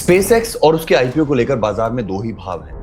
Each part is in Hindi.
स्पेसएक्स और उसके आईपीओ को लेकर बाजार में दो ही भाव हैं।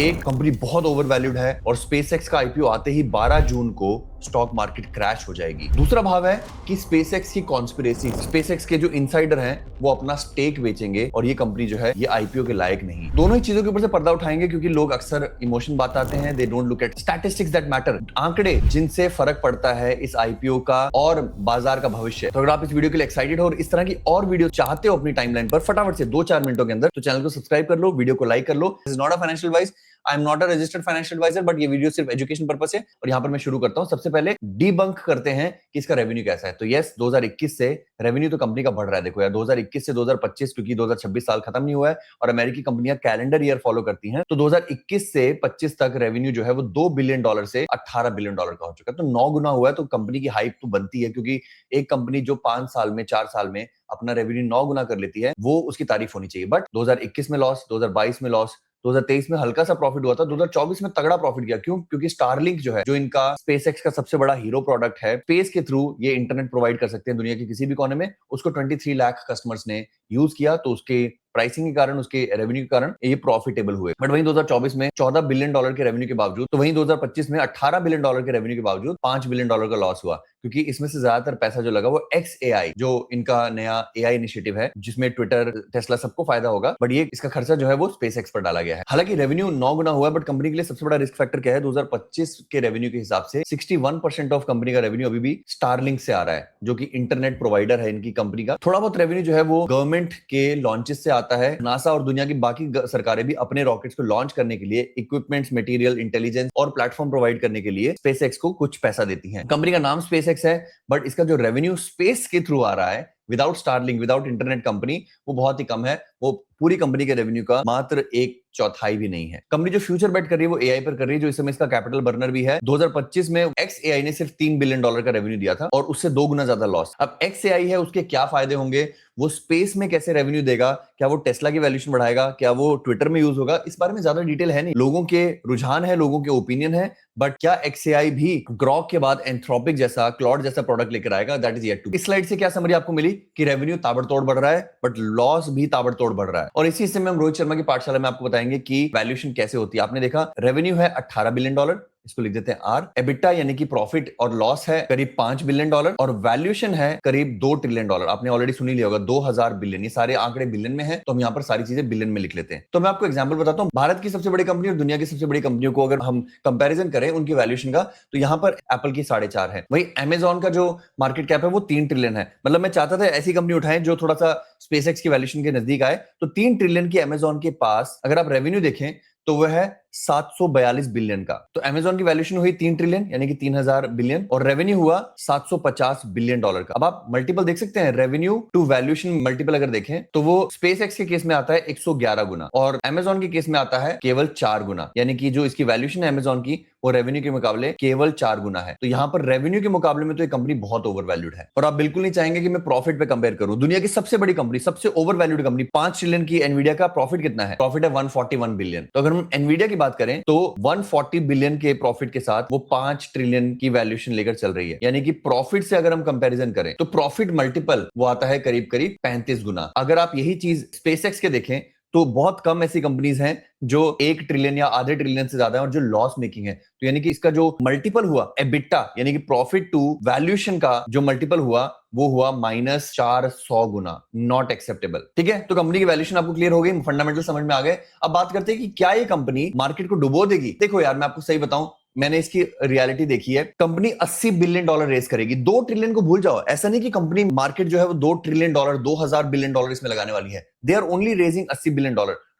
एक कंपनी बहुत ओवर वैल्यूड है और स्पेसएक्स का आईपीओ आते ही 12 जून को स्टॉक मार्केट क्रैश हो जाएगी। दूसरा भाव है कि स्पेसएक्स की कॉन्स्पिरेसी, स्पेसएक्स के जो इनसाइडर हैं वो अपना स्टेक बेचेंगे और ये कंपनी जो है ये आईपीओ के लायक नहीं। दोनों ही चीजों के ऊपर से पर्दा उठाएंगे क्योंकि लोग अक्सर इमोशन बताते हैं, they don't look at statistics that matter, आंकड़े जिनसे फर्क पड़ता है इस आईपीओ का और बाजार का भविष्य। तो अगर आप इस वीडियो के लिए एक्साइटेड हो और इस तरह की और वीडियो चाहते हो अपनी टाइमलाइन पर फटाफट से 2-4 मिनटों के अंदर, तो चैनल को सब्सक्राइब कर लो, वीडियो को लाइक कर लो। This is not a financial advice, I am not a registered financial adviser, but ये वीडियो सिर्फ एजुकेशन पर्पस है। और यहां पर मैं शुरू करता हूं। सबसे पहले डीबंक करते हैं कि इसका रेवेन्यू कैसा है। तो यस, 2021 से रेवेन्यू तो कंपनी का बढ़ रहा है। देखो यार, 2021 से 2025, क्योंकि 2026 साल खत्म नहीं हुआ है और अमेरिकी कंपनियां कैलेंडर ईयर फॉलो करती हैं, तो 2021 से 25 तक रेवेन्यू जो है वो $2 बिलियन से $18 बिलियन का हो चुका है। तो 9 गुना हुआ है। तो कंपनी की हाइप तो बनती है, क्योंकि एक कंपनी जो 5 साल में 4 साल में अपना रेवेन्यू 9 गुना कर लेती है, वो उसकी तारीफ होनी चाहिए। बट 2021 में लॉस, 2022 में लॉस, 2023 में हल्का सा प्रॉफिट हुआ था, 2024 में तगड़ा प्रॉफिट किया। क्यों? क्योंकि स्टारलिंक जो है, जो इनका स्पेसएक्स का सबसे बड़ा हीरो प्रोडक्ट है, स्पेस के थ्रू ये इंटरनेट प्रोवाइड कर सकते हैं दुनिया के किसी भी कोने में, उसको 23 लाख कस्टमर्स ने यूज किया। तो उसके प्राइसिंग के कारण, उसके रेवेन्यू के कारण ये प्रॉफिटेबल हुए। बट वहीं 2024 में $14 बिलियन के रेवेन्यू के बावजूद, तो वहीं 2025 में $18 बिलियन के रेवेन्यू के बावजूद $5 बिलियन का लॉस हुआ, क्योंकि इसमें से ज्यादातर पैसा जो लगा वो XAI, जो इनका नया AI इनिशिएटिव है, जिसमें ट्विटर, टेस्ला सबको फायदा होगा, बट ये इसका खर्चा जो है वो स्पेसएक्स पर डाला गया है। हालांकि रेवेन्यू 9 गुना हुआ है, बट कंपनी के लिए सबसे बड़ा रिस्क फैक्टर क्या है? 2025 के रेवेन्यू के हिसाब से 61% ऑफ कंपनी का रेवेन्यू अभी भी स्टारलिंक से आ रहा है, जो कि इंटरनेट प्रोवाइडर है इनकी कंपनी का। थोड़ा बहुत रेवेन्यू जो है वो गवर्नमेंट के लॉन्चेस से आता है। नासा और दुनिया की बाकी सरकारें भी अपने रॉकेट्स को लॉन्च करने के लिए इक्विपमेंट्स, मटेरियल, इंटेलिजेंस और प्लेटफॉर्म प्रोवाइड करने के लिए स्पेसएक्स को कुछ पैसा देती हैं। कंपनी का नाम स्पेसएक्स है, बट इसका जो रेवेन्यू स्पेस के थ्रू आ रहा है, without Starlink, without internet company, वो बहुत ही कम है। वो पूरी कंपनी के रेवेन्यू का मात्र 1/4 भी नहीं है। कंपनी जो फ्यूचर बेट कर रही है वो एआई पर कर रही है, जो इस समय इसका कैपिटल बर्नर भी है। 2025 में XAI ने सिर्फ $3 बिलियन का रेवेन्यू दिया था और उससे 2 गुना ज्यादा लॉस। अब XAI है, उसके क्या फायदे होंगे, वो स्पेस में कैसे रेवेन्यू देगा, क्या वो टेस्ला की वैल्यूएशन बढ़ाएगा, क्या वो ट्विटर में यूज होगा, इस बारे में ज्यादा डिटेल है नहीं। लोगों के रुझान है, लोगों के ओपिनियन है, बट क्या XAI भी ग्रॉक के बाद एंथ्रोपिक जैसा, क्लॉड जैसा प्रोडक्ट लेकर आएगा? That is yet to. इस स्लाइड से क्या समरी आपको मिली कि रेवेन्यू ताबड़तोड़ बढ़ रहा है, बट लॉस भी ताबड़तोड़ बढ़ रहा है। और इसी हिस्से में हम रोहित शर्मा की पाठशाला में आपको बताएंगे कि वैल्यूएशन कैसे होती है। आपने देखा रेवेन्यू है $18 बिलियन, इसको लिख देते हैं आर। एबिटा यानी कि प्रॉफिट और लॉस है करीब $5 बिलियन और वैल्यूएशन है करीब $2 ट्रिलियन। आपने ऑलरेडी सुनी लिया होगा 2000 बिलियन, ये सारे आंकड़े बिलियन में है, तो हम यहाँ पर सारी चीजें बिलियन में लिख लेते हैं। तो मैं आपको एग्जांपल बताता हूँ। भारत की सबसे बड़ी कंपनी और दुनिया की सबसे बड़ी कंपनियों को अगर हम कंपैरिजन करें उनकी वैल्यूएशन का, तो यहाँ पर एप्पल की 4.5 है। वही अमेजॉन का जो मार्केट कैप है वो 3 ट्रिलियन है। मतलब मैं चाहता था ऐसी कंपनी उठाएं जो थोड़ा सा स्पेसएक्स की वैल्यूएशन के नजदीक आए। तो 3 ट्रिलियन की अमेजॉन के पास अगर आप रेवेन्यू देखें तो वह है 742 बिलियन का। तो अमेजॉन की वैल्यूएशन हुई 3 ट्रिलियन यानी कि 3000 बिलियन और रेवेन्यू हुआ $750 बिलियन का। अब आप मल्टीपल देख सकते हैं, रेवेन्यू टू वैल्यूएशन मल्टीपल अगर देखें तो वो स्पेसएक्स के केस में आता है 111 गुना और अमेजॉन के केस में आता है केवल 4 गुना। यानी कि जो इसकी वैल्यूएशन है अमेजॉन की, वो रेवेन्यू के मुकाबले केवल 4 गुना है। तो यहां पर रेवेन्यू के मुकाबले में तो ये कंपनी बहुत ओवर वैल्यूड है। और आप बिल्कुल नहीं चाहेंगे कि मैं प्रॉफिट पे कंपेयर करूं। दुनिया की सबसे बड़ी कंपनी, सबसे ओवर वैल्यूड कंपनी, 5 ट्रिलियन की एनवीडिया का प्रॉफिट कितना है? प्रॉफिट है 141 बिलियन। तो अगर हम एनवीडिया की बात करें तो 140 बिलियन के प्रॉफिट के साथ वो 5 ट्रिलियन की वैल्यूएशन लेकर चल रही है। यानी कि प्रॉफिट से अगर हम कंपैरिजन करें तो प्रॉफिट मल्टीपल वो आता है करीब करीब 35 गुना। अगर आप यही चीज स्पेसएक्स के देखें तो बहुत कम ऐसी कंपनीज हैं जो 1 ट्रिलियन या आधे ट्रिलियन से ज्यादा है और जो लॉस मेकिंग है। तो यानी कि इसका जो मल्टीपल हुआ एबिटा यानी कि प्रॉफिट टू वैल्यूएशन का जो मल्टीपल हुआ वो हुआ -400 गुना। Not acceptable. ठीक है, तो कंपनी की वैल्यूएशन आपको क्लियर हो गई, फंडामेंटल समझ में आ गए। अब बात करते हैं कि क्या ये कंपनी मार्केट को डुबो देगी। देखो यार, मैं आपको सही बताऊं, मैंने इसकी रियलिटी देखी है। कंपनी $80 बिलियन रेस करेगी। 2 ट्रिलियन को भूल जाओ। ऐसा नहीं कि कंपनी मार्केट जो है वो $2 ट्रिलियन, $2000 बिलियन इसमें लगाने वाली है। They are only raising $80 billion.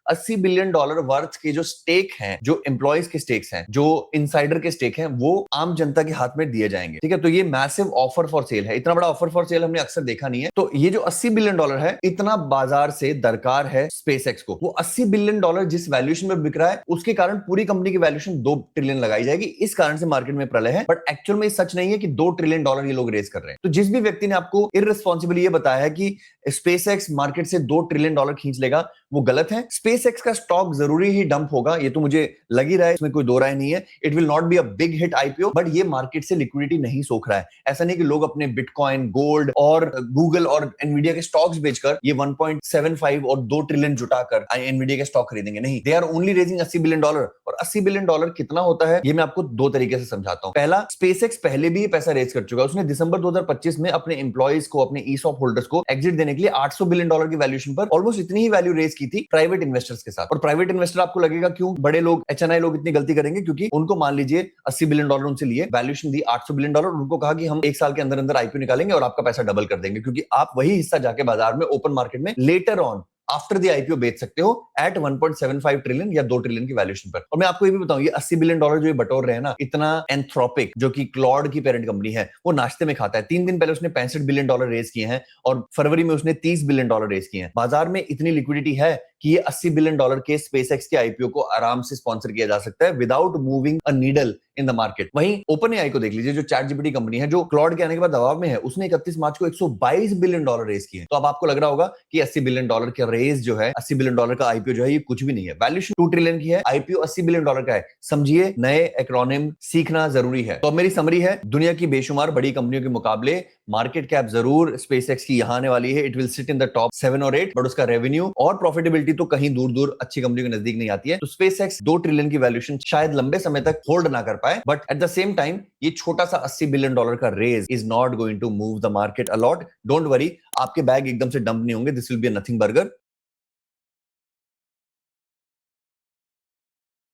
$80 billion worth के जो स्टेक हैं, जो एम्प्लॉयज के स्टेक्स हैं, जो इनसाइडर के स्टेक हैं, वो आम जनता के हाथ में दिए जाएंगे। ठीक है, तो ये मैसिव ऑफर फॉर सेल है। इतना बड़ा ऑफर फॉर सेल हमने अक्सर देखा नहीं है। तो ये जो $80 बिलियन है, इतना बाजार से दरकार है स्पेसएक्स को। वो $80 बिलियन जिस वैल्यूएशन में बिक रहा है, उसके कारण पूरी कंपनी की वैल्यूएशन 2 ट्रिलियन लगाई जाएगी। इस कारण से मार्केट में प्रलय है। बट एक्चुअल में सच नहीं है कि $2 ट्रिलियन ये लोग रेस कर रहे हैं। तो जिस भी व्यक्ति ने आपको इररिस्पांसिबली ये बताया है कि स्पेसएक्स मार्केट से $2 ट्रिलियन खींच लेगा, वो गलत है। स्पेसएक्स का स्टॉक जरूरी ही डंप होगा, ये तो मुझे लग ही रहा है, इसमें कोई दो राय नहीं है। It will not be a big hit IPO, but ये मार्केट से लिक्विडिटी नहीं सोख रहा है। ऐसा नहीं कि लोग अपने बिटकॉइन, गोल्ड और गूगल और एनवीडिया के स्टॉक्स बेचकर ये 1.75 और 2 ट्रिलियन जुटाकर एनवीडिया के स्टॉक खरीदेंगे, नहीं। They are only raising $80 billion. और $80 बिलियन कितना होता है, ये मैं आपको दो तरीके से समझाता हूं। पहला, स्पेसएक्स पहले भी पैसा रेज कर चुका है। उसने दिसंबर 2025 में अपने एम्प्लॉइज को, अपने ईसॉप होल्डर्स को एग्जिट देने के लिए $800 बिलियन की वैल्यूएशन पर ऑलमोस्ट इतनी ही वैल्यू रेज की थी प्राइवेट इन्वेस्टर्स के साथ। और प्राइवेट इन्वेस्टर आपको लगेगा क्यों बड़े लोग, एचएनआई लोग इतनी गलती करेंगे? क्योंकि उनको मान लीजिए $80 बिलियन उनसे लिए, वैल्यूएशन दी $800 बिलियन, उनको कहा कि हम एक साल के अंदर अंदर आईपीओ निकालेंगे और आपका पैसा डबल कर देंगे, क्योंकि आप वही हिस्सा जाके बाजार में ओपन मार्केट में later on after the IPO बेच सकते हो एट 1.75 ट्रिलियन या 2 ट्रिलियन की वैल्यूएशन पर। और मैं आपको ये भी बताऊं, ये $80 बिलियन जो ये बटोर रहे हैं ना, इतना एंथ्रोपिक जो कि क्लॉड की पेरेंट कंपनी है, वो नाश्ते में खाता है। 3 दिन पहले उसने $65 बिलियन रेज किए हैं और फरवरी में उसने $30 बिलियन रेज किए हैं। बाजार में इतनी लिक्विडिटी है कि ये $80 बिलियन के स्पेसएक्स के आईपीओ को आराम से स्पॉन्सर किया जा सकता है without moving a needle in the market. वहीं ओपन एआई को देख लीजिए, जो चैट जीपीटी कंपनी है, जो क्लॉड के आने के बाद दबाव में है, उसने 31 मार्च को $122 बिलियन रेज किए। तो अब आपको लग रहा होगा कि $80 बिलियन का रेज जो है, $80 बिलियन का आईपीओ जो है, ये कुछ भी नहीं है। वैल्यूएशन 2 ट्रिलियन की है, आईपीओ $80 बिलियन का है। समझिए, नए एक्रोनिम सीखना जरूरी है। तो अब मेरी समरी है, दुनिया की बेशुमार बड़ी कंपनियों के मुकाबले मार्केट कैप जरूर स्पेसएक्स की यहां आने वाली है। It will sit in the top 7 और 8, बट उसका रेवेन्यू और प्रॉफिटेबिलिटी तो कहीं दूर दूर अच्छी कंपनियों के नजदीक नहीं आती है। तो स्पेसएक्स 2 ट्रिलियन की वैल्यूएशन शायद लंबे समय तक होल्ड ना कर पाए, but at the same time ये छोटा सा $80 बिलियन का raise is not going to move the market a lot. Don't worry, आपके बैग एकदम से डंप नहीं होंगे। This will be nothing burger.